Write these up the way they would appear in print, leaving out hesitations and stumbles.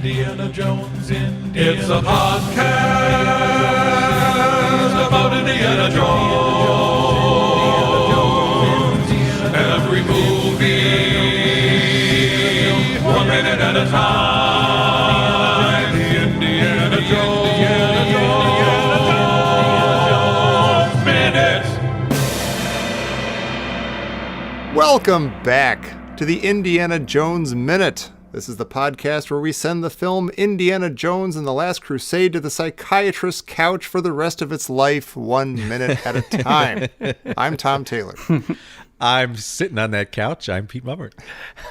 Indiana Jones, It's a podcast about Indiana Jones. Every movie, 1 minute at a time. The Indiana Jones Minute. Welcome back to the Indiana Jones Minute. This is the podcast where we send the film Indiana Jones and the Last Crusade to the psychiatrist's couch for the rest of its life, 1 minute at a time. I'm Tom Taylor. I'm sitting on that couch. I'm Pete Mummert.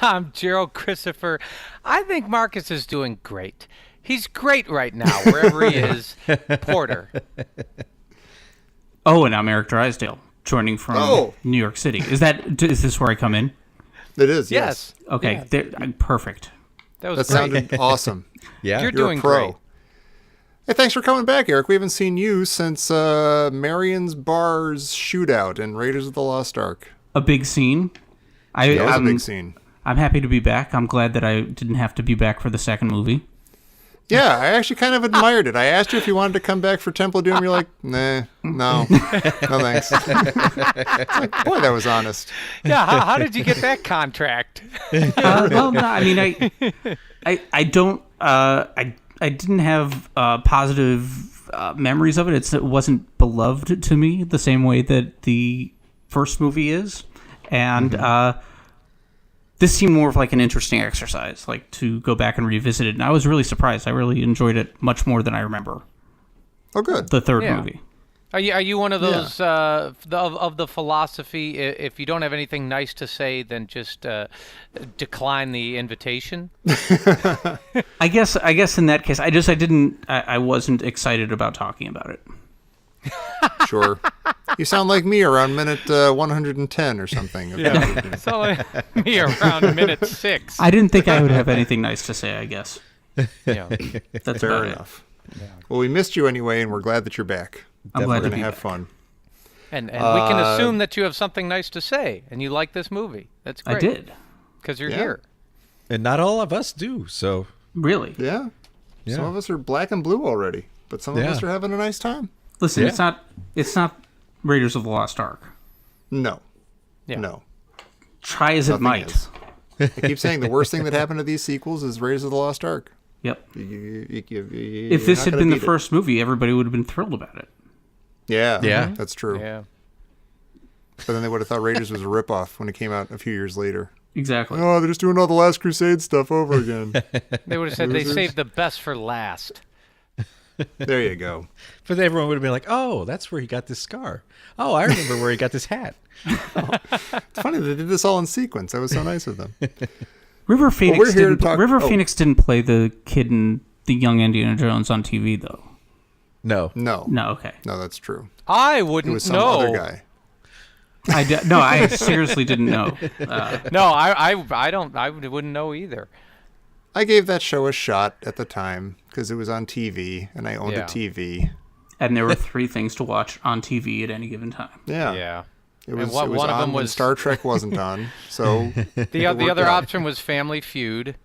I'm Gerald Christopher. I think Marcus is doing great. He's great right now, wherever he is. Porter. Oh, and I'm Eric Drysdale, joining from New York City. Is this where I come in? It is, yes. Okay, perfect. That sounded awesome. Yeah, You're doing a pro. great. Hey, thanks for coming back, Eric. We haven't seen you since Marion's Bar's shootout in Raiders of the Lost Ark. A big scene. That was a big scene. I'm happy to be back. I'm glad that I didn't have to be back for the second movie. Yeah, I actually kind of admired it. I asked you if you wanted to come back for Temple of Doom. You're like, no, thanks. Like, boy, that was honest. Yeah, how did you get that contract? Well, no, I mean, I didn't have positive memories of it. It wasn't beloved to me the same way that the first movie is, and this seemed more of like an interesting exercise, like to go back and revisit it. And I was really surprised. I really enjoyed it much more than I remember. Oh, good. The third movie. Are you one of those of the philosophy? If you don't have anything nice to say, then just decline the invitation. I guess in that case, I wasn't excited about talking about it. Sure. You sound like me around minute 110 or something. Yeah, so like me around minute 6. I didn't think I would have anything nice to say, I guess. Yeah, that's fair enough. Yeah. Well, we missed you anyway, and we're glad that you're back. I'm glad we're to going to have back. fun. And we can assume that you have something nice to say, and you like this movie. That's great. I did. Because you're here. And not all of us do, so... Really? Yeah. Some of us are black and blue already, but some of us are having a nice time. Listen, it's not Raiders of the Lost Ark. No. Yeah. No. Try as it might. Is. I keep saying the worst thing that happened to these sequels is Raiders of the Lost Ark. Yep. If this had been the first movie, everybody would have been thrilled about it. Yeah. Yeah. That's true. Yeah. But then they would have thought Raiders was a ripoff when it came out a few years later. Exactly. Oh, they're just doing all the Last Crusade stuff over again. They would have said they saved the best for last. There you go. But everyone would have been like, oh, that's where he got this scar. Oh, I remember where he got this hat. It's funny they did this all in sequence. That was so nice of them. River Phoenix Phoenix Phoenix didn't play the kid in the Young Indiana Jones on TV, though. No. Okay. No, that's true. I It wouldn't was some know. other guy. I seriously didn't know. No, I wouldn't know either. I gave that show a shot at the time because it was on TV and I owned a TV. And there were 3 things to watch on TV at any given time. Yeah. It was, one it was of on them when was Star Trek wasn't on. So the other option was Family Feud.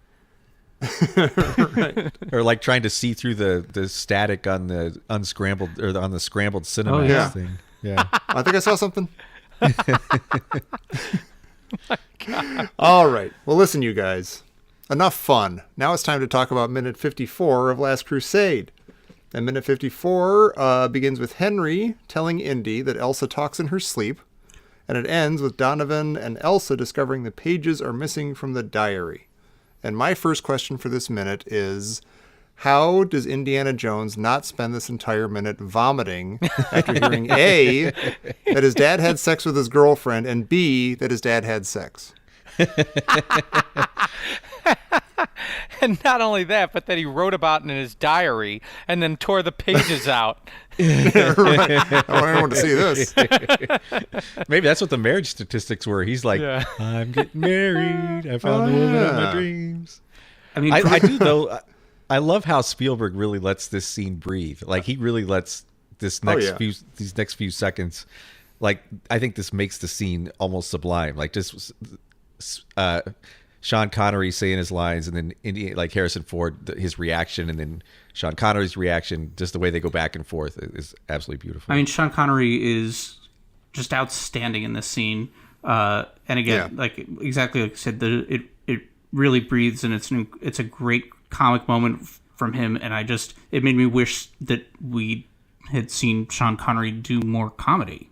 Or like trying to see through the static on the unscrambled or on the scrambled Cinemax thing. Yeah. I think I saw something. All right. Well, listen, you guys. Enough fun. Now it's time to talk about minute 54 of Last Crusade. And minute 54 begins with Henry telling Indy that Elsa talks in her sleep. And it ends with Donovan and Elsa discovering the pages are missing from the diary. And my first question for this minute is, how does Indiana Jones not spend this entire minute vomiting after hearing A, that his dad had sex with his girlfriend, and B, that his dad had sex? And not only that, but that he wrote about it in his diary and then tore the pages out. Right. I want everyone to see this. Maybe that's what the marriage statistics were. He's like, I'm getting married. I found the woman of my dreams. I mean, I do, though. I love how Spielberg really lets this scene breathe. Like, he really lets these next few seconds, like, I think this makes the scene almost sublime. Like, just Sean Connery saying his lines, and then like Harrison Ford, his reaction, and then Sean Connery's reaction, just the way they go back and forth is absolutely beautiful. I mean, Sean Connery is just outstanding in this scene. And again, like exactly like I said, it really breathes, and it's a great comic moment from him. And it made me wish that we had seen Sean Connery do more comedy.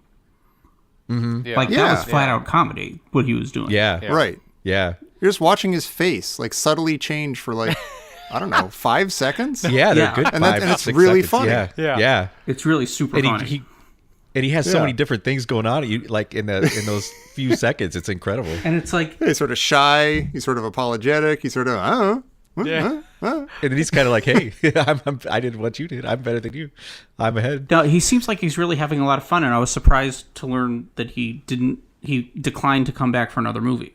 Mm-hmm. Like that was flat out comedy what he was doing. Yeah. Right. Yeah. You're just watching his face like subtly change for like, I don't know, 5 seconds. Yeah, they're good. And 5, it's 6 really seconds. funny. Yeah. It's really super funny. And he has so many different things going on. You like in those few seconds, it's incredible. And it's like he's sort of shy. He's sort of apologetic. He's sort of And then he's kind of like, "Hey, I did what you did. I'm better than you. I'm ahead." No, he seems like he's really having a lot of fun, and I was surprised to learn that he declined to come back for another movie.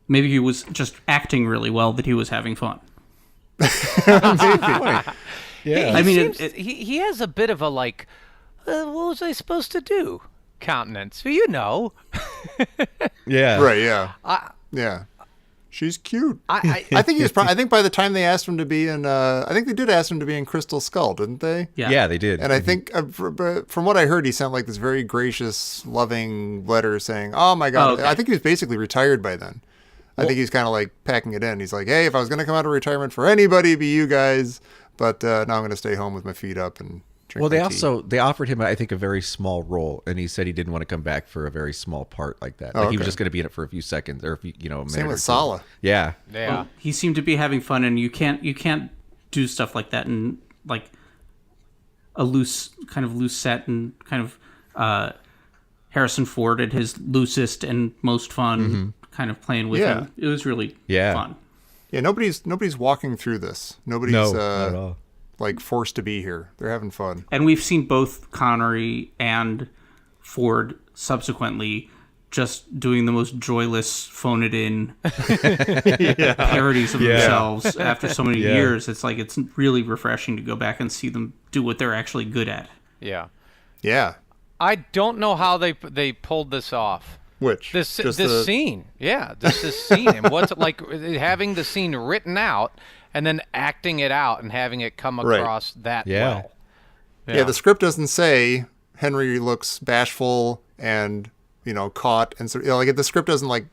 Maybe he was just acting really well that he was having fun. maybe. Yeah, I mean, he has a bit of a like, what was I supposed to do? Countenance, well, you know. yeah, Right. Yeah. Yeah. She's cute. I think he's. I think by the time they asked him to be in, I think they did ask him to be in Crystal Skull, didn't they? yeah, they did. And I think, from what I heard, he sent like this very gracious, loving letter saying, "Oh my God." okay. I think he was basically retired by then. I think he's kind of like packing it in. He's like, "Hey, if I was going to come out of retirement for anybody, it'd be you guys. But now I'm going to stay home with my feet up and drink Well, my tea." they offered him, I think, a very small role, and he said he didn't want to come back for a very small part like that. Like he was okay. just going to be in it for a few seconds or a few, a minute. Same or with two. Sala. Yeah, yeah. he seemed to be having fun, and you can't do stuff like that in like a loose set and kind of Harrison Ford at his loosest and most fun, kind of playing with him. It was really fun. Yeah, nobody's walking through this. Nobody's no, not at all. like forced to be here. They're having fun. And we've seen both Connery and Ford subsequently just doing the most joyless, phone it in parodies of themselves after so many years. It's like it's really refreshing to go back and see them do what they're actually good at. Yeah. Yeah. I don't know how they pulled this off. Which This scene, this scene, and what's it like having the scene written out and then acting it out and having it come across that well. Yeah, the script doesn't say Henry looks bashful and caught, and so like the script doesn't like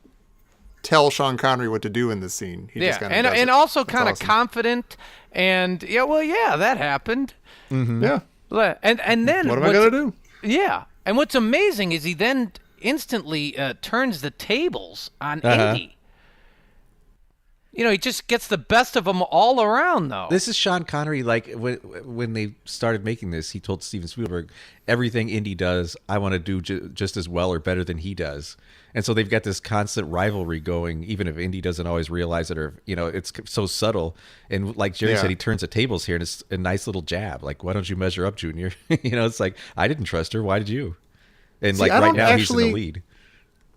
tell Sean Connery what to do in this scene. He just kind of does it. Also That's kind of awesome. confident, and that happened. Yeah. And then What am I gonna do? Yeah, and what's amazing is he then instantly turns the tables on Indy. He just gets the best of them all around, though. This is Sean Connery. Like when they started making this, he told Steven Spielberg, "Everything Indy does, I want to do just as well or better than he does." And so they've got this constant rivalry going, even if Indy doesn't always realize it, or it's so subtle. And like Jerry said, he turns the tables here, and it's a nice little jab. Like, why don't you measure up, Junior? It's like, I didn't trust her. Why did you? And See, like right now, he's in the lead.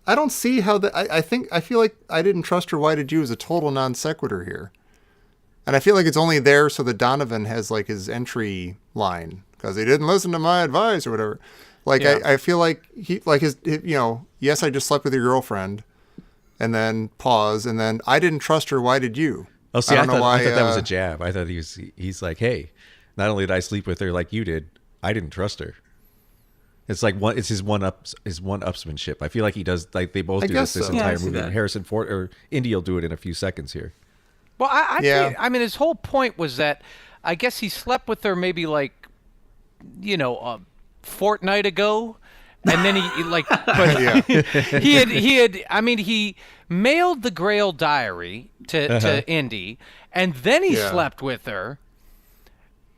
I don't see how that. I feel like I didn't trust her. Why did you? Is a total non sequitur here, and I feel like it's only there so that Donovan has like his entry line because he didn't listen to my advice or whatever. Like I feel like he like his yes, I just slept with your girlfriend, and then pause, and then I didn't trust her. Why did you? Oh, see, I don't know why, thought that was a jab. I thought he's like, hey, not only did I sleep with her like you did, I didn't trust her. It's like it's his one-upsmanship. I feel like he does, like they both do this entire movie. And Harrison Ford or Indy will do it in a few seconds here. Well, I mean, his whole point was that I guess he slept with her maybe like, a fortnight ago, and then he mailed the Grail diary to Indy, and then he slept with her.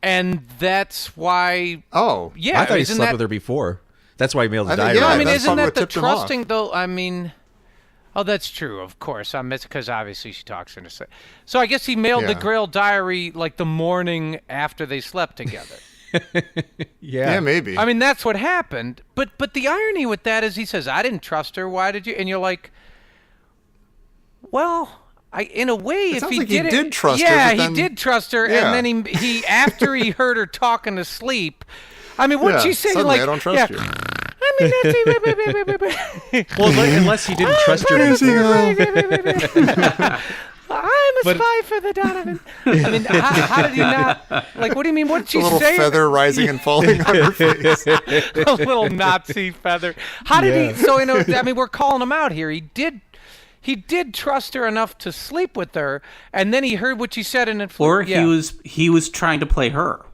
And that's why. Oh, yeah. I thought he slept with her before. That's why he mailed the diary. Yeah, I mean, that's isn't probably that what the tipped him off. trusting though? I mean, oh, that's true. Of course, I miss because obviously she talks in a set. So I guess he mailed the Grail diary like the morning after they slept together. Yeah, maybe. I mean, that's what happened. But the irony with that is he says, "I didn't trust her. Why did you?" And you're like, well. In a way, if he did trust her. Yeah, but then, he did trust her, and then he after he heard her talking to sleep. I mean, what'd she say? Suddenly, like, I don't trust you. I'm me, Nancy. Well, unless he didn't trust her before. I'm a spy for the Donovan. I mean, how did he not? Like, what do you mean? What did she A little say? feather rising and falling on her face. A little Nazi feather. How did he? So, I mean, we're calling him out here. He did trust her enough to sleep with her, and then he heard what she said and he was trying to play her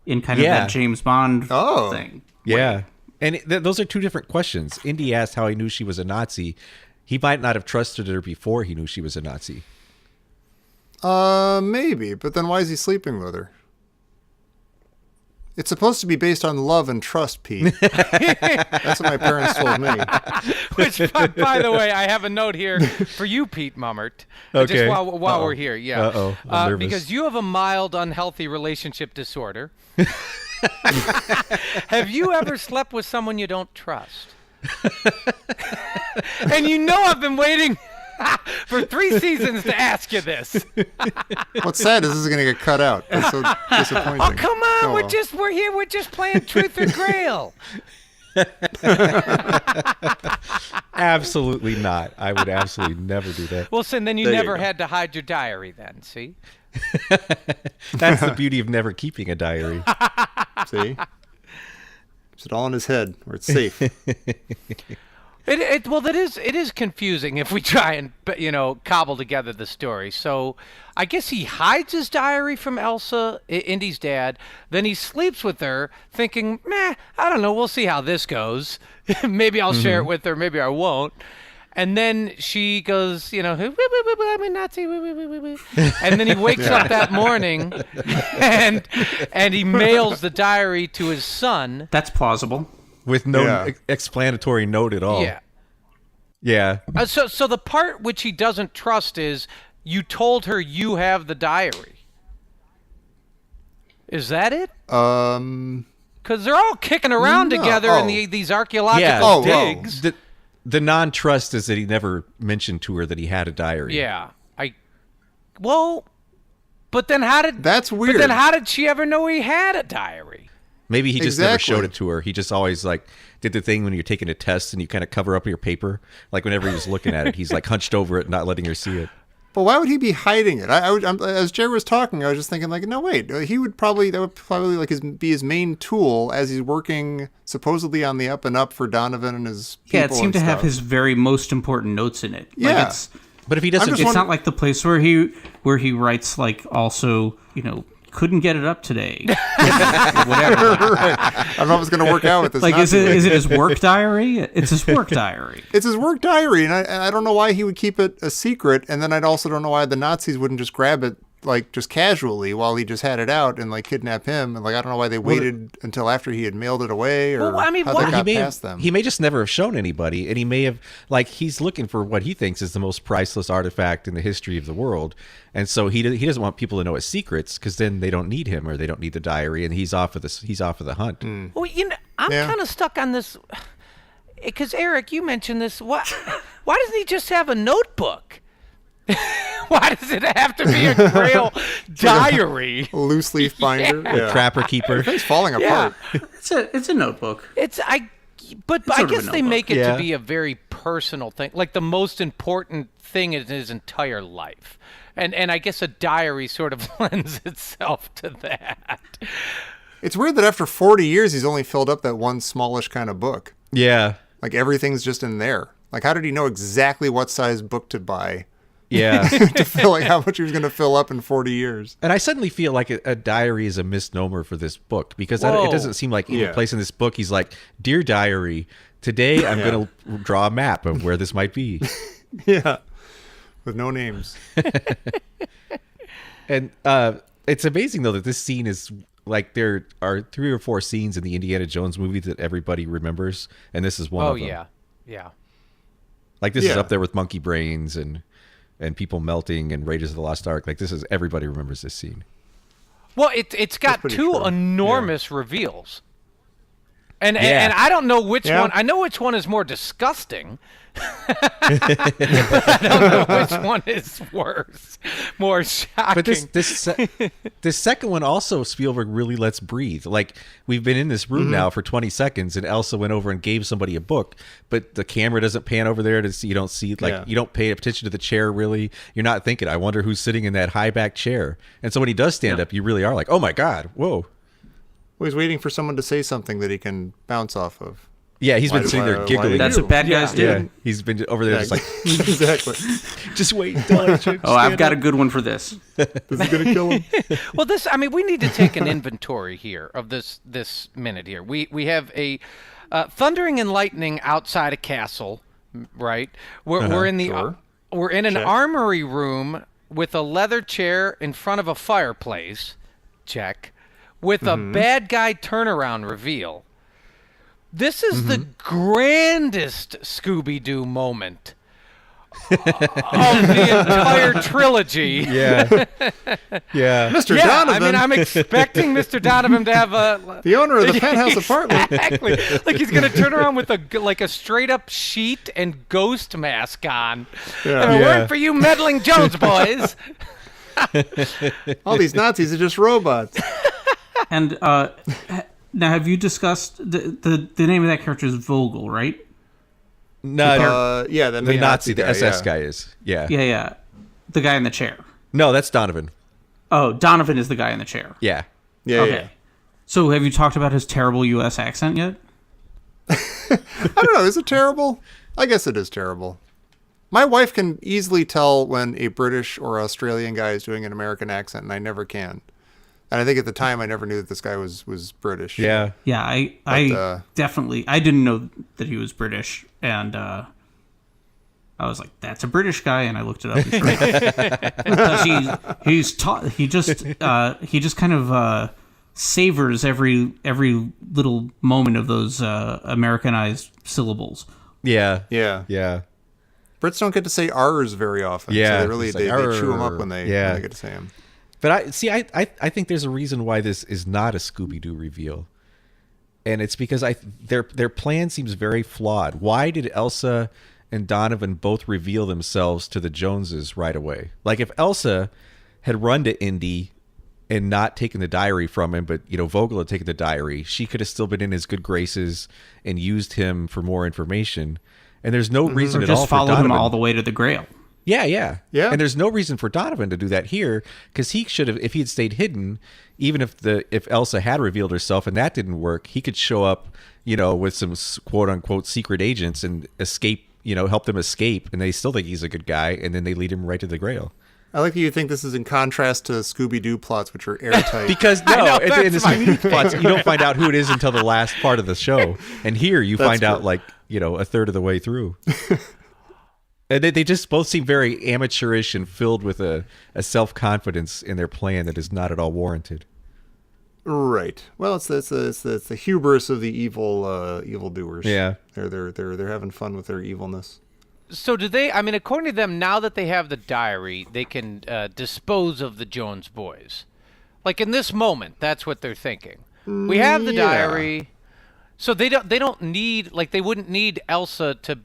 in kind of that James Bond thing. Yeah. And those are two different questions. Indy asked how he knew she was a Nazi. He might not have trusted her before he knew she was a Nazi. Maybe, but then why is he sleeping with her? It's supposed to be based on love and trust, Pete. That's what my parents told me. Which, by the way, I have a note here for you, Pete Mummert. Okay. Just while we're here, yeah. Uh-oh, I'm nervous. Because you have a mild, unhealthy relationship disorder. Have you ever slept with someone you don't trust? And I've been waiting for 3 seasons to ask you this. What's sad is this is going to get cut out. That's so disappointing. Oh, come on. Oh, well. We're here. We're just playing Truth or Grail. Absolutely not. I would absolutely never do that. Well, then you never had to hide your diary then, see? That's the beauty of never keeping a diary. See? It's all in his head where it's safe. It is confusing if we try and cobble together the story. So I guess he hides his diary from Elsa, Indy's dad. Then he sleeps with her, thinking, I don't know, we'll see how this goes. Maybe I'll share it with her, maybe I won't. And then she goes, I'm a Nazi. And then he wakes up that morning and he mails the diary to his son. That's plausible. With no explanatory note at all. Yeah. Yeah. So the part which he doesn't trust is you told her you have the diary. Is that it? Because they're all kicking around together in these archaeological digs. The non-trust is that he never mentioned to her that he had a diary. Yeah. But then how did... That's weird. But then how did she ever know he had a diary? Maybe he just never showed it to her. He just always did the thing when you're taking a test and you kind of cover up your paper. Like whenever he's looking at it, he's hunched over it, not letting her see it. But why would he be hiding it? As Jerry was talking, I was just thinking no, wait. That would probably be his main tool as he's working supposedly on the up and up for Donovan and his people. Yeah, it seemed to have his very most important notes in it. Yeah. But if he doesn't, it's not like the place where he writes also, couldn't get it up today. Whatever. Right. I don't know if it's going to work out with this. Is it his work diary? It's his work diary. It's his work diary, and I don't know why he would keep it a secret, and then I also don't know why the Nazis wouldn't just grab it just casually while he just had it out and kidnap him, and I don't know why they waited until after he had mailed it away or how they got past them. He may just never have shown anybody, and he may have he's looking for what he thinks is the most priceless artifact in the history of the world, and so he doesn't want people to know his secrets because then they don't need him or they don't need the diary, and he's off of the hunt. Well, I'm kind of stuck on this because Eric, you mentioned this. Why doesn't he just have a notebook? Why does it have to be a Grail diary? A loose leaf binder, Trapper keeper. It's falling apart. It's a notebook. But I guess they make it to be a very personal thing, like the most important thing in his entire life, and I guess a diary sort of lends itself to that. It's weird that after 40 years, he's only filled up that one smallish kind of book. Yeah, everything's just in there. How did he know exactly what size book to buy? Yeah. To feel how much he was going to fill up in 40 years. And I suddenly feel like a diary is a misnomer for this book because it doesn't seem like any place in this book he's like, "Dear diary, today I'm going to draw a map of where this might be." Yeah. With no names. And it's amazing, though, that this scene is there are 3 or 4 scenes in the Indiana Jones movie that everybody remembers, and this is one of them. Oh, yeah. This is up there with Monkey Brains and people melting and Raiders of the Lost Ark. Everybody remembers this scene. Well, it's got 2 enormous reveals. And Yeah. and I don't know which Yeah. one. I know which one is more disgusting. I don't know which one is worse, more shocking. But this second one also Spielberg really lets breathe. Like we've been in this room now for 20 seconds, and Elsa went over and gave somebody a book, but the camera doesn't pan over there to see. You don't see you don't pay attention to the chair really. You're not thinking, I wonder who's sitting in that high back chair. And so when he does stand up, you really are like, oh my god, whoa. Well, he's waiting for someone to say something that he can bounce off of. Yeah, he's been Why- sitting there why- giggling. why That's what bad guys do. Yeah, he's been over there just like, exactly. just wait until I stand Oh, I've got a up. good one for this. Is he gonna kill him? Well, we need to take an inventory here of this minute here. We have a thundering and lightning outside a castle, right? We're in the Sure. we're in an Check. armory room with a leather chair in front of a fireplace. Check. With a bad guy turnaround reveal. This is the grandest Scooby-Doo moment of the entire trilogy. Yeah. Yeah. Mr. Yeah, Donovan, I mean, I'm expecting Mr. Donovan to have a the owner of the penthouse apartment. exactly like he's gonna turn around with a straight up sheet and ghost mask on. Yeah. And a Yeah. word for you, meddling Jones boys. All these Nazis are just robots. And now, have you discussed the name of that character is Vogel, right? No, Yeah, the the main Nazi, the guy, SS yeah. guy is. Yeah. Yeah, the guy in the chair. No, that's Donovan. Oh, Donovan is the guy in the chair. Yeah. Yeah, Okay. yeah. So, have you talked about his terrible U.S. accent yet? I don't know. Is it terrible? I guess it is terrible. My wife can easily tell when a British or Australian guy is doing an American accent, and I never can. And I think at the time I never knew that this guy was British. Yeah. Yeah, I definitely I didn't know that he was British, and I was like, "That's a British guy," and I looked it up because he just kind of savors every little moment of those Americanized syllables. Yeah. Yeah. Yeah. Brits don't get to say R's very often. Yeah, So they really it's they like, chew them up "Arr." when they get to say them. But I think there's a reason why this is not a Scooby-Doo reveal. And it's because their plan seems very flawed. Why did Elsa and Donovan both reveal themselves to the Joneses right away? Like if Elsa had run to Indy and not taken the diary from him, but Vogel had taken the diary, she could have still been in his good graces and used him for more information. And there's no reason Or at all just for followed Donovan. him all the way to the Grail. Yeah. Yeah. And there's no reason for Donovan to do that here because he should have, if he had stayed hidden, even if Elsa had revealed herself and that didn't work, he could show up, with some quote unquote secret agents and escape, help them escape, and they still think he's a good guy, and then they lead him right to the Grail. I like that you think this is in contrast to Scooby-Doo plots, which are airtight. Because know, in the that's my Scooby-Doo plots, you don't find out who it is until the last part of the show, and here you find out true. like a third of the way through. And they just both seem very amateurish and filled with a self-confidence in their plan that is not at all warranted. Right. Well, it's the hubris of the evil doers. Yeah. They're having fun with their evilness. So do they? I mean, according to them, now that they have the diary, they can dispose of the Jones boys. Like in this moment, that's what they're thinking. We have the Yeah. diary, so they don't need, like, they wouldn't need Elsa to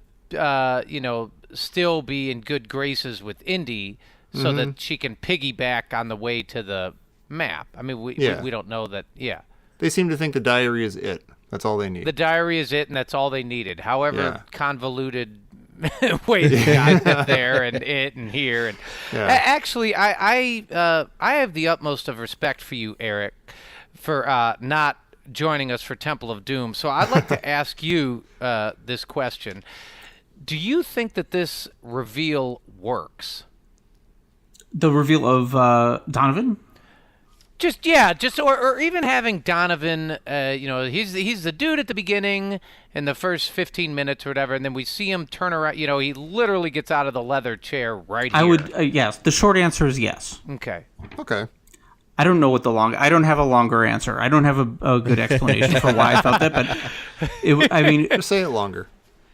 still be in good graces with Indy so that she can piggyback on the way to the map. I mean, we don't know that. Yeah, They seem to think the diary is it. That's all they need. the diary is it, and that's all they needed. However Yeah. convoluted way they got there and it and here and Yeah. actually, I have the utmost of respect for you, Eric, for not joining us for Temple of Doom. So I'd like to ask you this question. Do you think that this reveal works? The reveal of Donovan? Or even having Donovan, he's the dude at the beginning in the first 15 minutes or whatever, and then we see him turn around. He literally gets out of the leather chair right here. I would, yes. The short answer is yes. Okay. Okay. I don't know what I don't have a longer answer. I don't have a good explanation for why I thought that, but Just say it longer.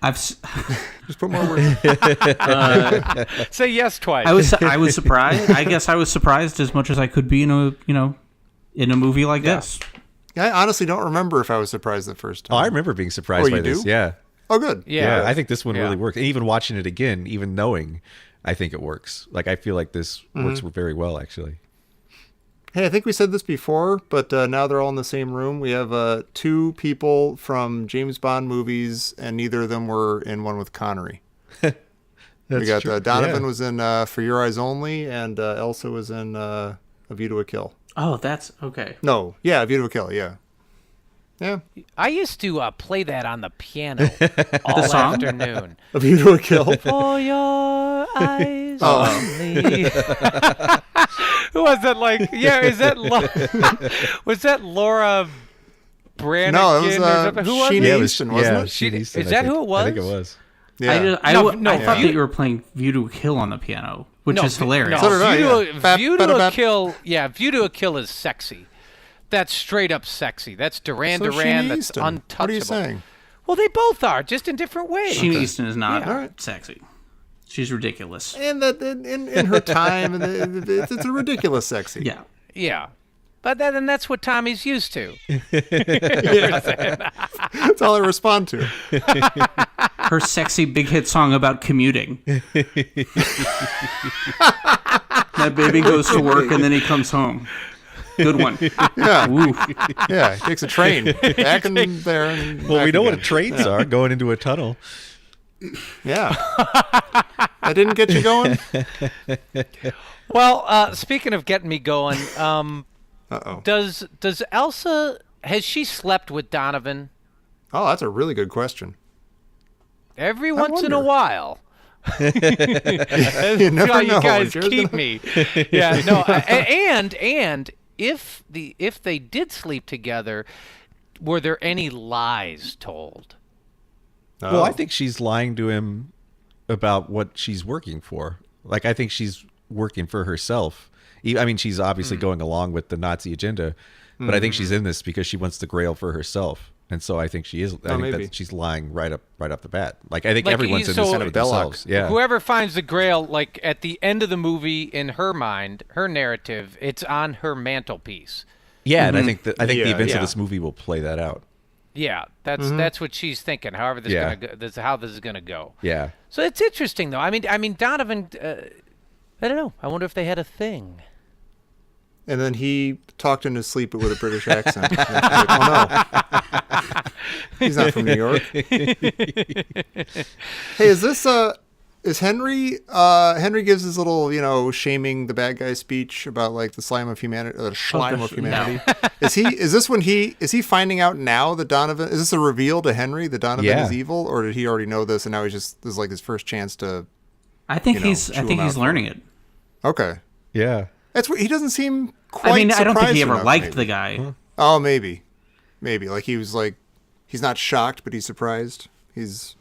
Just put more words. Say yes twice. I was surprised. I guess I was surprised as much as I could be in a movie like this. I honestly don't remember if I was surprised the first Oh, time. I remember being surprised Oh, by you this. do? Yeah. Oh, good. Yeah. I think this one Yeah. really worked. And even watching it again, even knowing, I think it works. Like, I feel like this works very well, actually. Hey, I think we said this before, but now they're all in the same room. We have 2 people from James Bond movies, and neither of them were in one with Connery. We got true. Donovan Yeah. was in For Your Eyes Only, and Elsa was in A View to a Kill. Oh, that's okay. No, yeah, A View to a Kill, yeah. Yeah, I used to play that on the piano all song? afternoon. A View to a Kill. For your eyes only. Who was that? Like, yeah, is that was that Laura Branigan? No, it was or something? Who was Sheena it? Easton, wasn't it? Sheen Easton, is I that think. who it was? I think it was. Yeah. I No, thought View- that you were playing View to a Kill on the piano, which is hilarious. So did I, yeah. View to a Ba-da-ba. Kill. Yeah, View to a Kill is sexy. That's straight up sexy. That's Duran So Duran. Sheena That's Easton. untouchable. What are you saying? Well, they both are, just in different ways. Sheena Easton is not Yeah. All right. sexy. She's ridiculous. And that in her time, and it's a ridiculous sexy. Yeah. Yeah. But then that's what Tommy's used to. That's all I respond to. Her sexy big hit song about commuting. That baby goes to work and then he comes home. Good one. Yeah, Woo. yeah. He takes a train back in there. And Well, we back know what again. trains are going into a tunnel. Yeah. That didn't get you going? Well, speaking of getting me going, Uh-oh. does Elsa, has she slept with Donovan? Oh, that's a really good question. Every once in a wonder. while. You That's never how know. you guys Jared's keep gonna- me. Yeah, no, and if they did sleep together, were there any lies told? Well, I think she's lying to him about what she's working for. Like, I think she's working for herself. I mean, she's obviously going along with the Nazi agenda, but I think she's in this because she wants the Grail for herself. And so I think she is. I think maybe. that she's lying right up the bat. Like, I think Like, everyone's in so- this Kind for of Belloc. themselves. Yeah. Whoever finds the Grail, like at the end of the movie, in her mind, her narrative, it's on her mantelpiece. Yeah, and I think the Yeah, events yeah. of this movie will play that out. Yeah, that's what she's thinking. However, this Yeah. gonna go, this how this is gonna go. Yeah. So it's interesting, though. I mean, Donovan. I don't know. I wonder if they had a thing. And then he talked in his sleep with a British accent. It's like, oh, no. He's not from New York. Hey, is Henry, Henry gives his little, shaming the bad guy speech about like the slime of humanity, the slime of humanity. Is he finding out now that Donovan, is this a reveal to Henry that Donovan Yeah. is evil, or did he already know this and now this is like his first chance to, I think chew he's him out for learning it. okay. Yeah. That's what, he doesn't seem quite I mean, I don't think he surprised ever enough, liked maybe. the guy. Oh, maybe. Like he was like, he's not shocked, but he's surprised. He's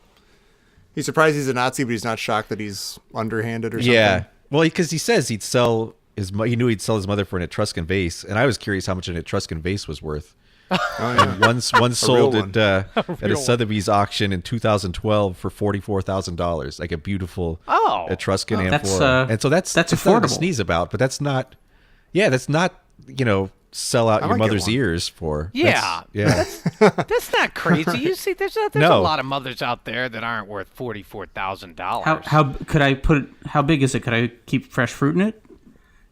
surprised he's a Nazi, but he's not shocked that he's underhanded or something. Yeah. Well, because he says he knew he'd sell his mother for an Etruscan vase, and I was curious how much an Etruscan vase was worth. Oh, yeah. One sold one. at a Sotheby's auction in 2012 for $44,000, like a beautiful Etruscan amphora. That's, and so that's that's it's nothing to affordable. sneeze about, but that's not. Yeah, that's not. Sell out I your might get mother's one. ears for. Yeah. That's not crazy. You see, there's a No. lot of mothers out there that aren't worth $44,000. How could I put it? How big is it? Could I keep fresh fruit in it?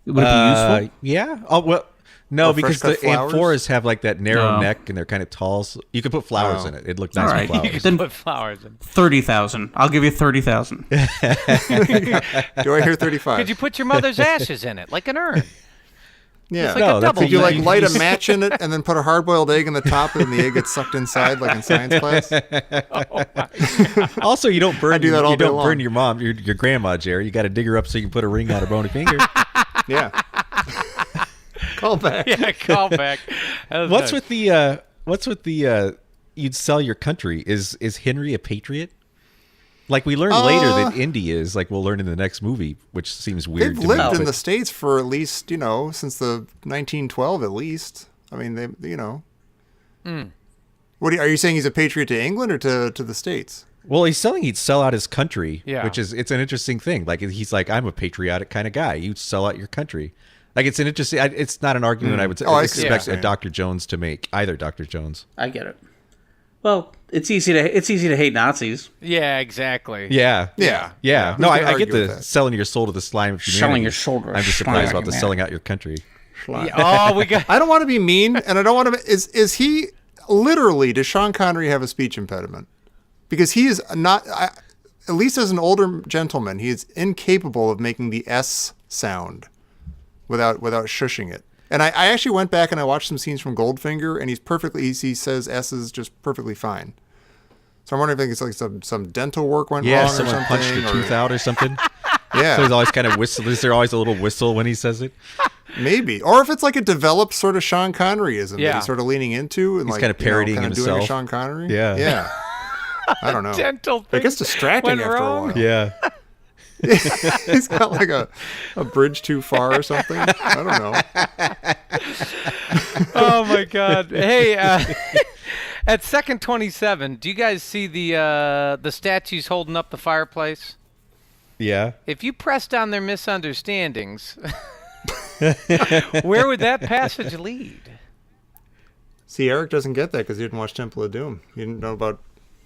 Would it be useful? Yeah. Oh well. No, Or because fresh the cut flowers? amphoras have like that narrow No. neck and they're kind of tall. So you could put flowers Oh. in it. It'd look All nice right. with flowers. Then Put flowers in. 30,000. I'll give you 30,000. Do I hear 35? Could you put your mother's ashes in it, like an urn? yeah. like a No, that's double Could you like thing. light a match in it and then put a hard-boiled egg in the top and the egg gets sucked inside like in science class? Also, you don't burn. I do that all you day don't long. burn your mom, your grandma, Jerry. You got to dig her up so you can put a ring on her bony finger. Yeah. Call back. Yeah, call back. What's with the you'd sell your country? Is Henry a patriot? Like we learned later that Indy is. Like we'll learn in the next movie, which seems weird. They've to me, lived in but- the States for at least, since the 1912 at least. I mean, What are you saying? He's a patriot to England or to the States? Well, he's selling. He'd sell out his country, Yeah. which is it's an interesting thing. Like he's like, I'm a patriotic kind of guy. You'd sell out your country. Like it's an interesting. It's not an argument I would I see what expect you're a saying. Dr. Jones to make. Either Dr. Jones. I get it. Well, it's easy to hate Nazis. Yeah, exactly. Yeah. Yeah. No, Who's gonna I get argue with the that? selling your soul to the slime of humanity. Selling your soul to the I'm just slime surprised of about the humanity. selling out your country. Yeah, oh, we got. I don't want to be mean, and I don't want to. Is he literally? Does Sean Connery have a speech impediment? Because he is not. At least as an older gentleman, he is incapable of making the S sound without shushing it. And I actually went back and I watched some scenes from Goldfinger, and he says S's just perfectly fine. So I'm wondering if it's like some dental work went wrong or someone something. punched a tooth out or something. Yeah, So he's always kind of whistle. Is there always a little whistle when he says it? maybe. Or if it's like a developed sort of Sean Conneryism that Yeah. he's sort of leaning into and He's like kind of parodying kind of doing a himself. Sean Connery. Yeah. Yeah. I don't know. Dental It thing gets distracting went after wrong. a while. Yeah. He's got like a bridge too far or something. I don't know. Oh my God! Hey, at second 27, do you guys see the statues holding up the fireplace? Yeah. If you pressed on their misunderstandings, where would that passage lead? See, Eric doesn't get that because he didn't watch Temple of Doom. He didn't know about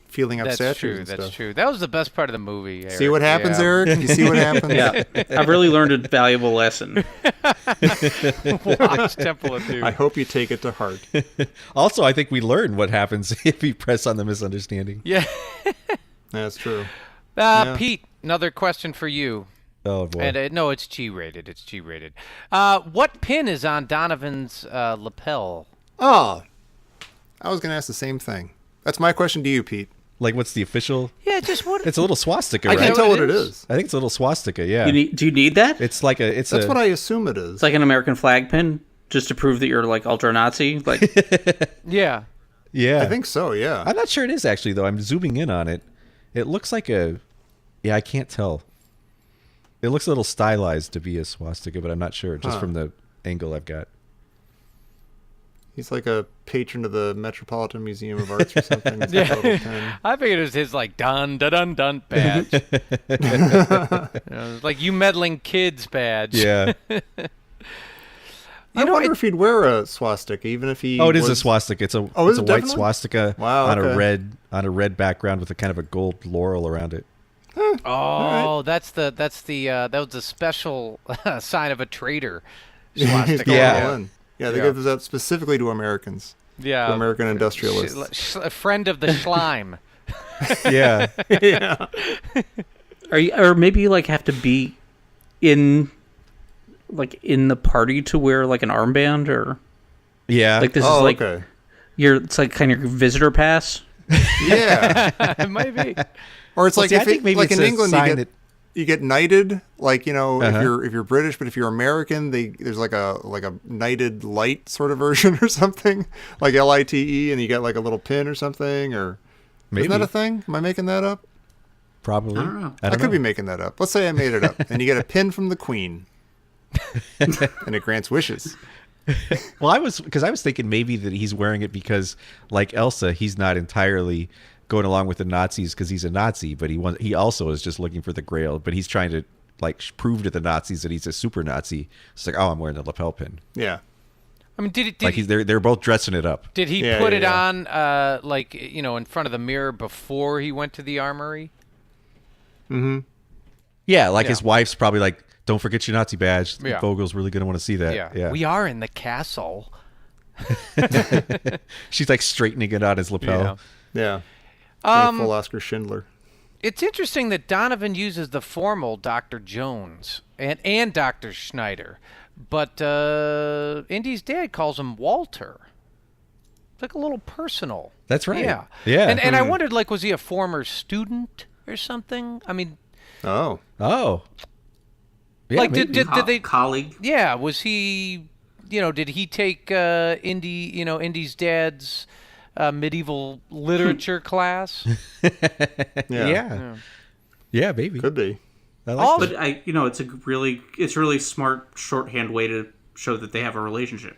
feeling up That's statues true. and That's stuff. true. That was the best part of the movie. Eric. See what happens, Yeah. Eric? You see what happens? Yeah, I've really learned a valuable lesson. Watch Temple of Doom. I hope you take it to heart. Also, I think we learn what happens if you press on the misunderstanding. Yeah. That's true. Yeah. Pete, another question for you. Oh boy. And no, it's G-rated. It's G-rated. What pin is on Donovan's lapel? Oh, I was going to ask the same thing. That's my question to you, Pete. Like, what's the official? Yeah, just what? It's a little swastika, I right? can't know tell what what it it is? is. I think it's a little swastika. Yeah. Do you need that? It's like a. It's That's a. what I assume it is. It's like an American flag pin, just to prove that you're like ultra Nazi. Like, Yeah. Yeah. I think so, yeah. I'm not sure it is actually though. I'm zooming in on it. It looks like a. Yeah, I can't tell. It looks a little stylized to be a swastika, but I'm not sure just from the angle I've got. He's like a patron of the Metropolitan Museum of Arts or something. He's got a little pin. I figured it was his like dun dun dun dun badge. You know, like you meddling kids badge. Yeah. I know, wonder if he'd wear a swastika, even if he. Oh, it is a was- swastika. It's a. Oh, is it's a it white definitely? swastika Wow, on okay. a red background with a kind of a gold laurel around it. Oh, that was the special sign of a traitor. Swastika. Yeah. Yeah, they Yeah. give those out specifically to Americans. Yeah. To American industrialists. A friend of the slime. Yeah. are you, or maybe you like have to be in the party to wear like an armband, or Yeah. like this Oh, is like okay. it's like kind of your visitor pass. Yeah. It might be. Or it's Well, like see, I if think maybe like it's in a England sign you get knighted, like Uh-huh. if you're British, but if you're American, there's like a knighted light sort of version or something, like LITE, and you get like a little pin or something, or Maybe. isn't that a thing? Am I making that up? Probably. I don't know. I could be making that up. Let's say I made it up, and you get a pin from the Queen, and it grants wishes. Well, I was thinking maybe that he's wearing it because, like Elsa, he's not entirely going along with the Nazis because he's a Nazi, but he also is just looking for the Grail. But he's trying to like prove to the Nazis that he's a super Nazi. It's like, oh, I'm wearing the lapel pin. Yeah. I mean, They're both dressing it up. did he Yeah, put yeah, it yeah. on like in front of the mirror before he went to the armory? Yeah, like Yeah. his wife's probably like, don't forget your Nazi badge. Yeah. Vogel's really gonna want to see that. Yeah. We are in the castle. She's like straightening it on his lapel. Yeah. Like full Oscar Schindler. It's interesting that Donovan uses the formal Dr. Jones and Dr. Schneider, but Indy's dad calls him Walter. It's like a little personal. That's right. Yeah. Yeah. And I wondered, like, was he a former student or something? I mean, Oh. Oh. Yeah, like, maybe. did they? colleague? Yeah. Was he? Did he take Indy's dad's medieval literature class? Yeah. Yeah, maybe. Could be. I like that. But it's really smart shorthand way to show that they have a relationship.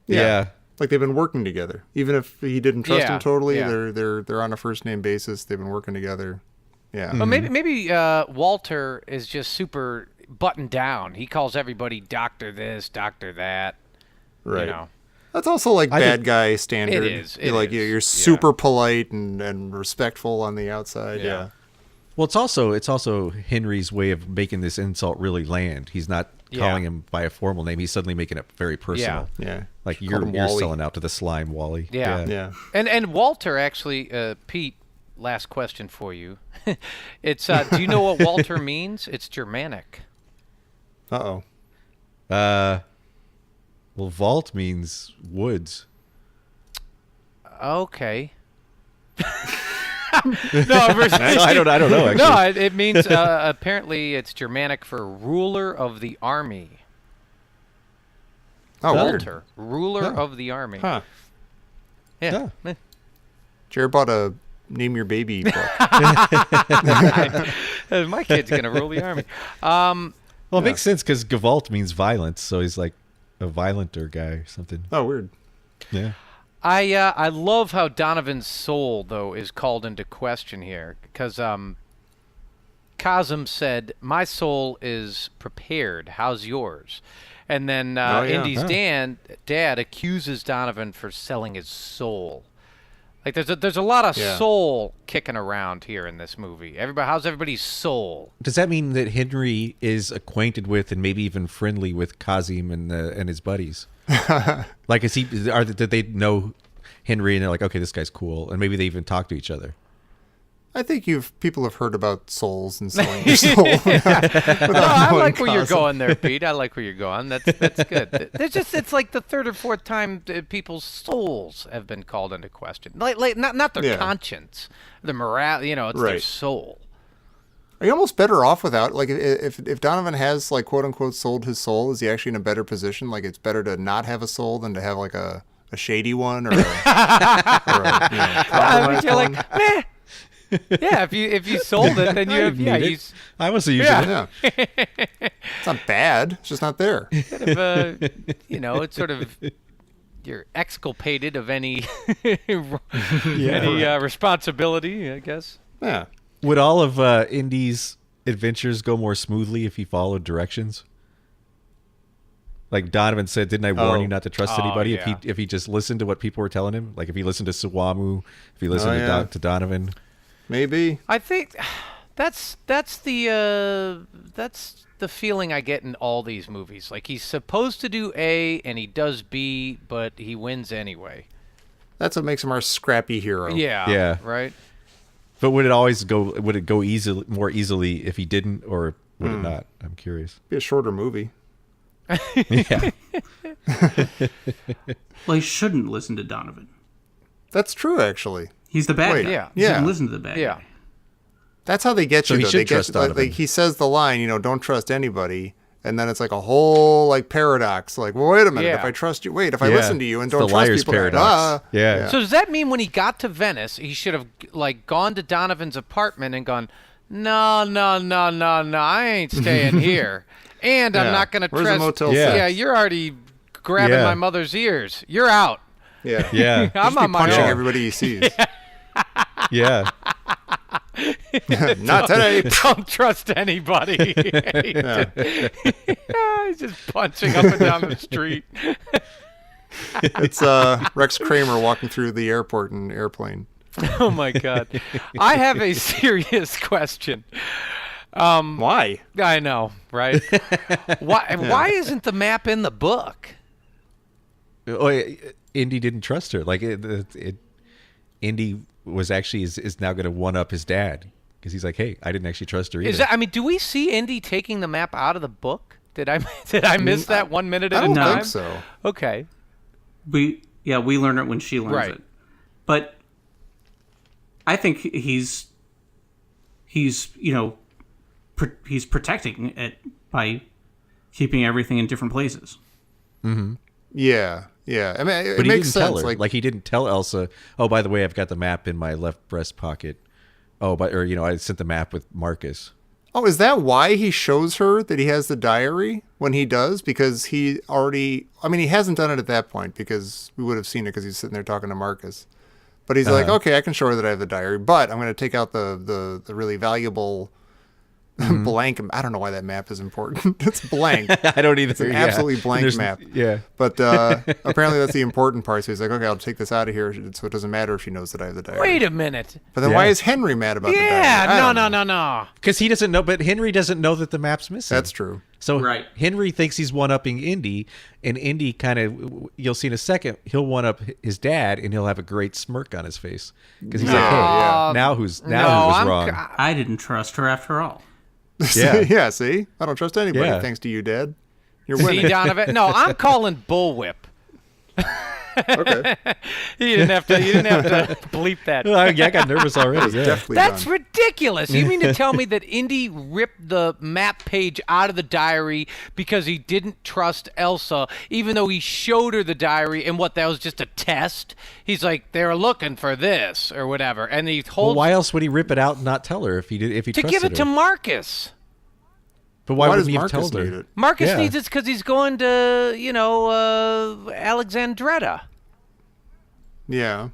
Yeah. Like they've been working together. Even if he didn't trust Yeah, him totally, yeah. they're on a first name basis. They've been working together. Yeah. But maybe Walter is just super, buttoned down. He calls everybody doctor this, doctor that. Right. You know. That's also like bad guy standard. It is. You're super polite and respectful on the outside. Yeah. Well, it's also Henry's way of making this insult really land. He's not calling him by a formal name. He's suddenly making it very personal. Yeah. Like Called you're him Wally. selling out to the slime, Wally. Yeah. And Walter actually, Pete. Last question for you. It's do you know what Walter means? It's Germanic. Uh-oh. Well, vault means woods. Okay. I don't know. Actually, no, it means apparently it's Germanic for ruler of the army. Oh, Walter, ruler of the army. Huh. Yeah. Jared bought a Name Your Baby book. My kid's gonna rule the army. Well, it makes sense because Gevalt means violence, so he's like a violenter guy or something. Oh, weird. Yeah. I love how Donovan's soul though is called into question here because Cosm said, "My soul is prepared. How's yours?" And then Indy's dad accuses Donovan for selling his soul. Like there's a lot of soul kicking around here in this movie. How's everybody's soul? Does that mean that Henry is acquainted with and maybe even friendly with Kazim and his buddies? Like, did they know Henry and they're like, okay, this guy's cool, and maybe they even talk to each other? I think people have heard about souls and selling your soul. I like where you're going there, Pete. I like where you're going. That's good. It's like the third or fourth time people's souls have been called into question. Like not their conscience, the morale. It's their soul. Are you almost better off without, like, if Donovan has, like, quote unquote sold his soul? Is he actually in a better position? Like, it's better to not have a soul than to have like a shady one or a compromised one? Like, meh. Yeah, if you sold it, then you have I must have used it. Yeah. It's not bad. It's just not there. It's sort of you're exculpated of any responsibility, I guess. Yeah. Would all of Indy's adventures go more smoothly if he followed directions? Like Donovan said, didn't I warn you not to trust anybody? Yeah. If he just listened to what people were telling him, like if he listened to Suwamu, if he listened to Donovan. Maybe. I think that's the feeling I get in all these movies. Like he's supposed to do A and he does B, but he wins anyway. That's what makes him our scrappy hero. Yeah. Right. But would it go more easily if he didn't, or would it not? I'm curious. Be a shorter movie. Yeah. Well, he shouldn't listen to Donovan. That's true, actually. He's the bad guy. Yeah. He shouldn't listen to the bad guy. That's how they get you, he though. should They trust get, Donovan. like he says the line, don't trust anybody. And then it's like a whole like paradox. Like, well, wait a minute. Yeah. If I trust you, if I listen to you and It's don't the trust liar's people, paradox. Yeah. So does that mean when he got to Venice, he should have gone to Donovan's apartment and gone, no, I ain't staying here, and I'm not gonna Where's the trust. Motel Yeah, 6? you're already grabbing Yeah. my mother's ears. You're out. Yeah. Yeah. I'm on my Punching own. everybody he sees. Yeah. Not today. Don't trust anybody. He's just punching up and down the street. It's Rex Kramer walking through the airport in an airplane. Oh my God. I have a serious question. Why? I know, right? Why isn't the map in the book? Oh, Indy didn't trust her. Like Indy was actually is now going to one up his dad because he's like, hey, I didn't actually trust her either. Do we see Indy taking the map out of the book? Did I miss that 1 minute at I a don't time? think so. Okay. We learn it when she learns it. But I think he's protecting it by keeping everything in different places. Mm-hmm. Yeah. I mean, it But he makes didn't tell sense. her. Like he didn't tell Elsa, oh, by the way, I've got the map in my left breast pocket. Oh, I sent the map with Marcus. Oh, is that why he shows her that he has the diary when he does? Because he hasn't done it at that point because we would have seen it because he's sitting there talking to Marcus. But he's like, okay, I can show her that I have the diary, but I'm going to take out the really valuable blank. I don't know why that map is important. It's blank. I don't either. It's an absolutely blank map. Yeah. But apparently that's the important part. So he's like, okay, I'll take this out of here, so it doesn't matter if she knows that I have the diary. Wait a minute. But then why is Henry mad about the diary? Yeah, I don't know. no. Because he doesn't know, but Henry doesn't know that the map's missing. That's true. So Right. Henry thinks he's one-upping Indy, and Indy kind of, you'll see in a second, he'll one-up his dad, and he'll have a great smirk on his face. Because he's like, hey, now who was wrong? I didn't trust her after all. Yeah. Yeah, see? I don't trust anybody Yeah. thanks to you, Dad. You're See, winning. Donovan? No, I'm calling bullwhip. Okay. You didn't have to bleep that. I got nervous already. Yeah. Definitely That's done. ridiculous. You mean to tell me that Indy ripped the map page out of the diary because he didn't trust Elsa, even though he showed her the diary, and that was just a test? He's like, they're looking for this or whatever, and he Well, holds why else would he rip it out and not tell her if he to trusted give it to her? Marcus. But why Why wouldn't does he have Marcus told need her? it? Marcus Yeah. needs it because he's going to, Alexandretta. Yeah.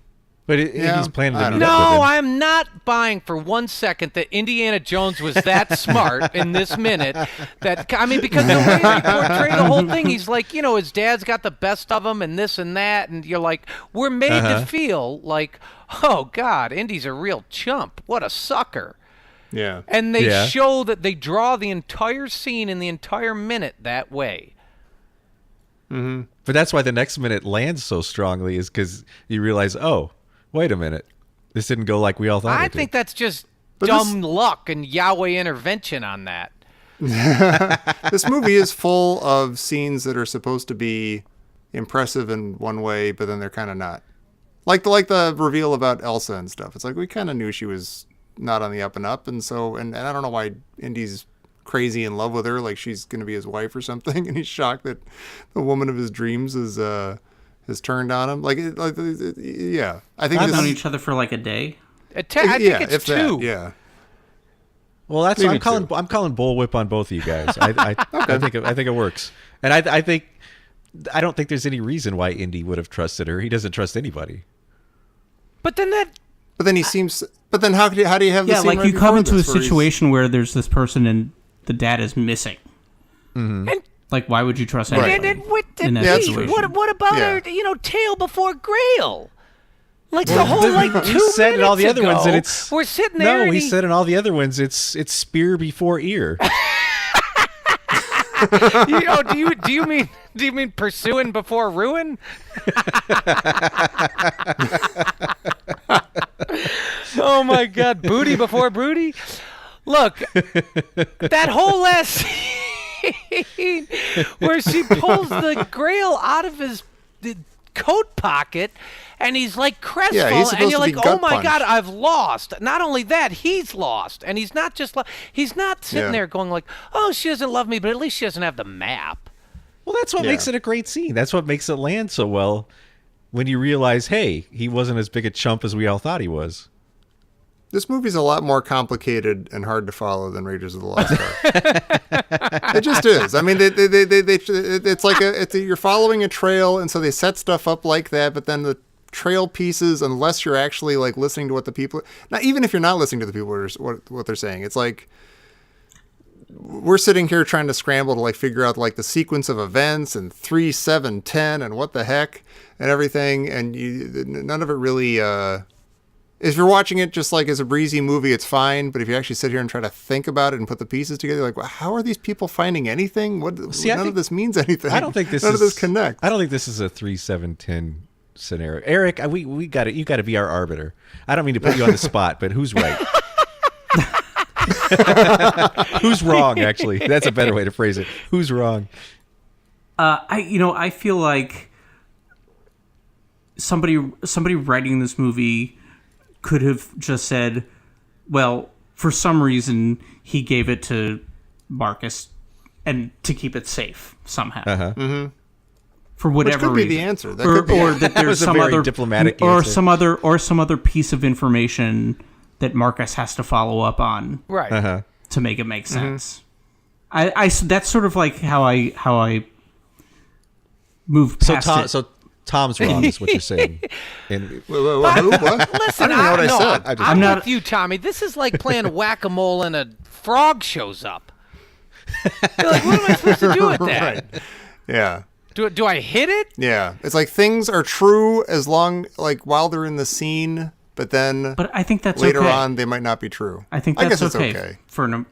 But Yeah, Indy's planning I to don't meet know. up with No, him. I'm not buying for 1 second that Indiana Jones was that smart in this minute. Because the way they portray the whole thing, he's like, his dad's got the best of him and this and that, and you're like, we're made to feel like, oh God, Indy's a real chump. What a sucker. Yeah. And they Yeah. show that they draw the entire scene and the entire minute that way. But that's why the next minute lands so strongly, is because you realize, oh, wait a minute, this didn't go like we all thought I it did. think that's just But dumb luck and Yahweh intervention on that. This movie is full of scenes that are supposed to be impressive in one way, but then they're kind of not. Like the reveal about Elsa and stuff. It's like we kind of knew she was not on the up and up, and so and I don't know why Indy's crazy in love with her, like she's going to be his wife or something, and he's shocked that the woman of his dreams is has turned on him. Yeah, I think They've this known is, each other for like a day. I think yeah, it's if two. that, yeah. Well, that's Maybe I'm calling bullwhip on both of you guys. I think it works, and I don't think there's any reason why Indy would have trusted her. He doesn't trust anybody. But then But then he seems. But then how do you have the Yeah, scene like right you come before into a this where he's- situation where there's this person and the dad is missing. and Like, why would you trust Right. anybody in that Yeah, that's situation? true. what about Yeah. her, tail before Grail? Like the whole He 2 said in all the minutes other ones that ago, it's we're sitting there. No, and he said in all the other ones it's spear before ear. Do you mean pursuing before ruin? Oh my God, booty before booty. Look, that whole last scene where she pulls the Grail out of his coat pocket, and he's like crestfallen, and supposed you're to be like, oh gut my punched. God, I've lost. Not only that, he's lost, and he's not just he's not sitting Yeah. there going like, oh, she doesn't love me, but at least she doesn't have the map. Well, that's what Yeah. makes it a great scene. That's what makes it land so well when you realize, hey, he wasn't as big a chump as we all thought he was. This movie's a lot more complicated and hard to follow than Raiders of the Lost Ark. It just is. I mean, it's like you're following a trail, and so they set stuff up like that. But then the trail pieces, unless you're actually like listening to what the people, not even if you're not listening to the people what they're saying, it's like we're sitting here trying to scramble to like figure out like the sequence of events and 3, 7, 10, and what the heck and everything, and none of it really. If you're watching it just like as a breezy movie, it's fine. But if you actually sit here and try to think about it and put the pieces together, like, well, how are these people finding anything? None of this means anything. I don't think this none is of this connects. I don't think this is a 3, 7, 10 scenario. Eric, we got it. You got to be our arbiter. I don't mean to put you on the spot, but who's right? Who's wrong? Actually, that's a better way to phrase it. Who's wrong? I feel like somebody writing this movie could have just said, well, for some reason he gave it to Marcus and to keep it safe somehow. Uh-huh. For whatever could be reason. the answer. That could be- or that there's was a some very other diplomatic or answer. some other piece of information that Marcus has to follow up on Right. Uh-huh. to make it make sense. I that's sort of like how I move past it. So Tom's wrong, is what you're saying. And What? Listen, I don't even know what I said. I just- I'm not- with you, Tommy. This is like playing whack-a-mole in a frog shows up. You're like, what am I supposed to do with that? Right. Yeah. Do I hit it? Yeah. It's like things are true as long, like, while they're in the scene, but then But I think that's later okay. on they might not be true. I think I that's guess okay, it's okay. for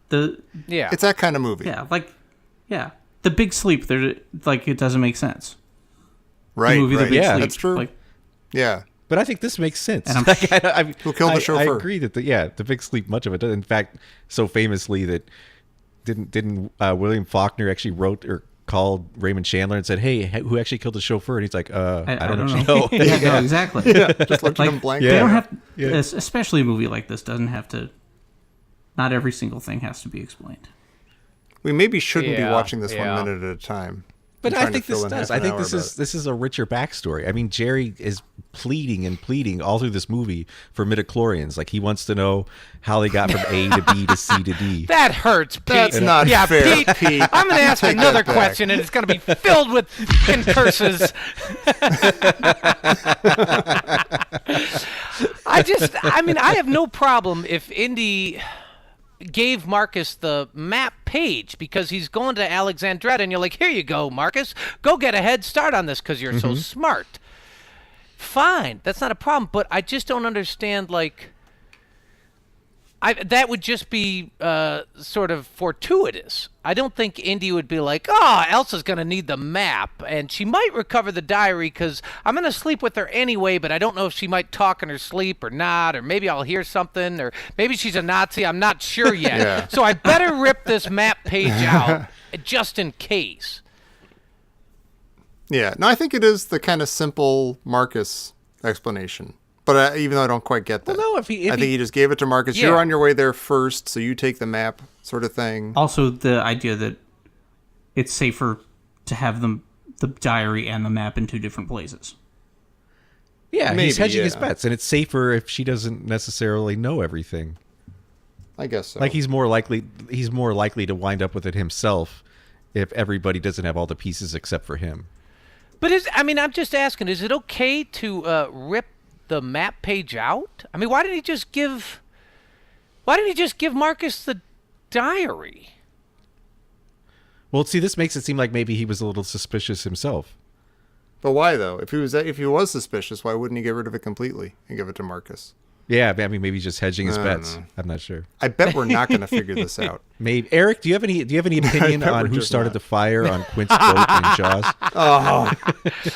the Yeah. It's that kind of movie. the big sleep. There, like it doesn't make sense. Right. The movie right. The Big Yeah, Sleep. That's true. Like, Yeah. But I think this makes sense. And I'm- Like, Who killed the I chauffeur? agree that the big sleep, much of it does. In fact, so famously that didn't William Faulkner actually wrote or called Raymond Chandler and said, "Hey, who actually killed the chauffeur?" And he's like, "I don't actually know." yeah, no, exactly. Just looked at him blankly. They don't have, Yeah. especially a movie like this doesn't have to. Not every single thing has to be explained. We maybe shouldn't be Yeah, watching this yeah. 1 minute at a time. But I'm I trying to think this fill in does. half I an think hour this about this is a richer backstory. I mean, Jerry is pleading and pleading all through this movie for midichlorians. Like he wants to know how they got from A to B to C to D. That hurts, Pete. That's not yeah, fair, Pete. Pete. I'm going to ask Take another that back. question, and it's going to be filled with fucking curses. I have no problem if Indy gave Marcus the map page because he's going to Alexandretta, and you're like, here you go, Marcus. Go get a head start on this because you're so smart. Fine. That's not a problem, but I just don't understand, like... that would just be sort of fortuitous. I don't think Indy would be like, oh, Elsa's going to need the map, and she might recover the diary because I'm going to sleep with her anyway, but I don't know if she might talk in her sleep or not, or maybe I'll hear something, or maybe she's a Nazi. I'm not sure yet. Yeah. So I better rip this map page out just in case. Yeah. No, I think it is the kind of simple Marcus explanation. But even though I don't quite get that. Well, no, if he I think he just gave it to Marcus. Yeah. You're on your way there first, so you take the map sort of thing. Also, the idea that it's safer to have the diary and the map in two different places. Yeah, he's Maybe, hedging his yeah. bets, and it's safer if she doesn't necessarily know everything. I guess so. Like he's more likely to wind up with it himself if everybody doesn't have all the pieces except for him. But I'm just asking, is it okay to rip the map page out? I mean, why didn't he just give Marcus the diary? Well, see, this makes it seem like maybe he was a little suspicious himself. But why though? If he was suspicious, why wouldn't he get rid of it completely and give it to Marcus? Yeah, I mean, maybe he's just hedging his I don't bets. know. I'm not sure. I bet we're not going to figure this out. Maybe Eric, do you have any opinion bet on we're who just started not. the fire on Quint's boat in Jaws?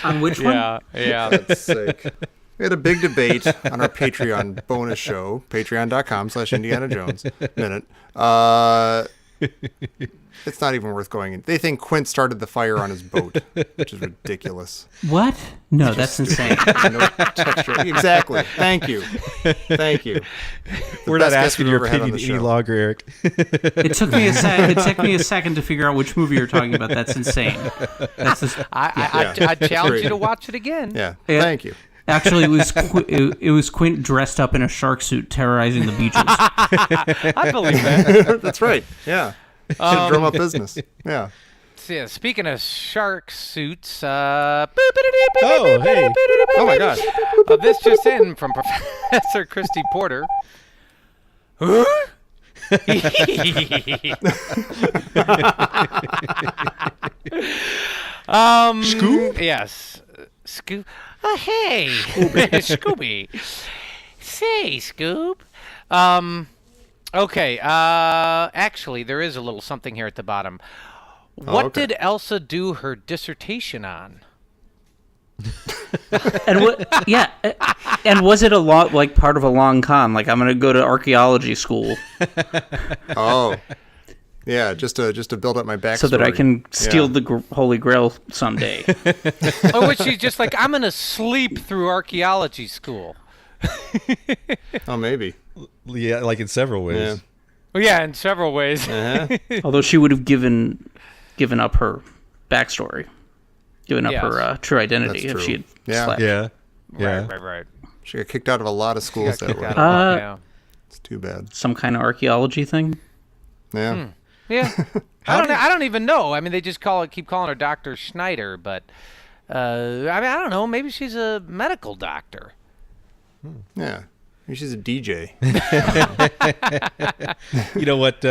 On which one? Yeah. That's sick. We had a big debate on our Patreon bonus show, patreon.com/Indiana Jones minute. It's not even worth going in. They think Quint started the fire on his boat, which is ridiculous. What? No, that's insane. No texture. Exactly. Thank you. The We're not best guest asking we've your ever had on opinion the any show. longer, Eric. It took me a second to figure out which movie you're talking about. That's insane. That's just, I challenge Great. you to watch it again. Yeah. Yeah. Thank you. actually, it was Quint dressed up in a shark suit terrorizing the beaches. I believe that. That's right. Yeah. Should drum up business. Yeah. So, yeah, speaking of shark suits, Oh, hey. Oh my gosh. This just in from Professor Christy Porter. Scoop? Yes. Scoop. Oh, hey. Scooby. Say, Scoop. Okay. Actually, there is a little something here at the bottom. What okay. did Elsa do her dissertation on? And what? Yeah, and was it a long, like part of a long con? Like I'm gonna go to archaeology school Oh. Yeah, just to build up my backstory. so that I can steal Yeah. the Holy Grail someday. Or was she just like, I'm going to sleep through archaeology school? Oh, maybe. Yeah, like in several ways. Yeah. Well, yeah, in several ways. Uh-huh. Although she would have given up her backstory, given up Yes. her true identity That's if true. she had Yeah. slept. Yeah. Yeah. Right. She got kicked out of a lot of schools that Kicked way. out of Uh, it, It's too bad. Some kind of archaeology thing. Yeah. yeah. I don't even know. I mean, they just keep calling her Dr. Schneider, but I don't know. Maybe she's a medical doctor. Yeah. Maybe she's a DJ. You know what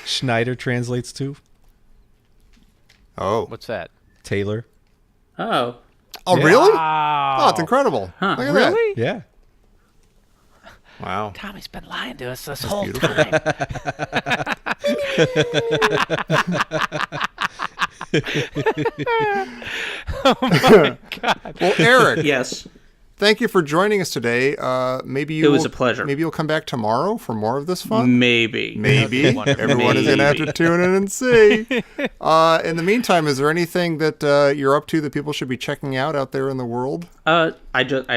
Schneider translates to? Oh. What's that? Taylor. Oh. Oh, really? Wow. Oh, it's incredible. Look at that. Really? Yeah. Wow. Tommy's been lying to us this whole beautiful. time. Oh my God. Well, Eric, Yes. thank you for joining us today. Maybe you It was will- a pleasure. Maybe you'll come back tomorrow for more of this fun. Maybe. Maybe. Everyone is going to have to tune in and see. In the meantime, is there anything that you're up to that people should be checking out there in the world? I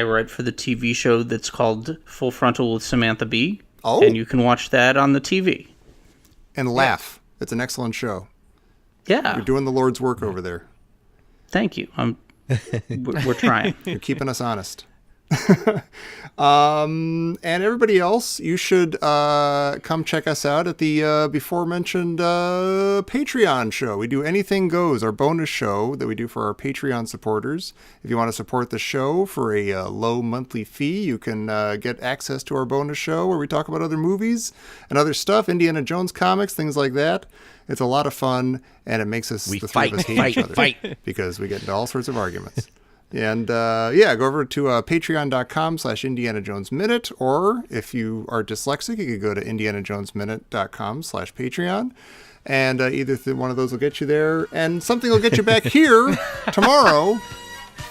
write for the TV show that's called Full Frontal with Samantha Bee. Oh. And you can watch that on the TV. And laugh. It's an excellent show. Yeah. You're doing the Lord's work over there. Thank you. We're trying. You're keeping us honest. And everybody else, you should come check us out at the before mentioned Patreon show. We do Anything Goes, our bonus show that we do for our Patreon supporters. If you want to support the show for a low monthly fee, you can get access to our bonus show where we talk about other movies and other stuff, Indiana Jones comics, things like that. It's a lot of fun, and it makes us We the three of us hate each other because we get into all sorts of arguments. And go over to patreon.com/Indiana Jones Minute, or if you are dyslexic, you could go to indianajonesminute.com/Patreon. And either one of those will get you there, and something will get you back here tomorrow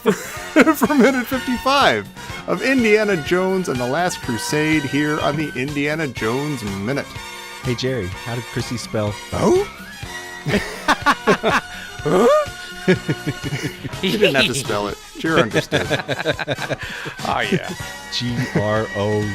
for minute 55 of Indiana Jones and the Last Crusade here on the Indiana Jones Minute. Hey, Jerry, how did Chrissy spell? Oh? You didn't have to spell it. Sure understood. Oh, yeah. GROWOOR.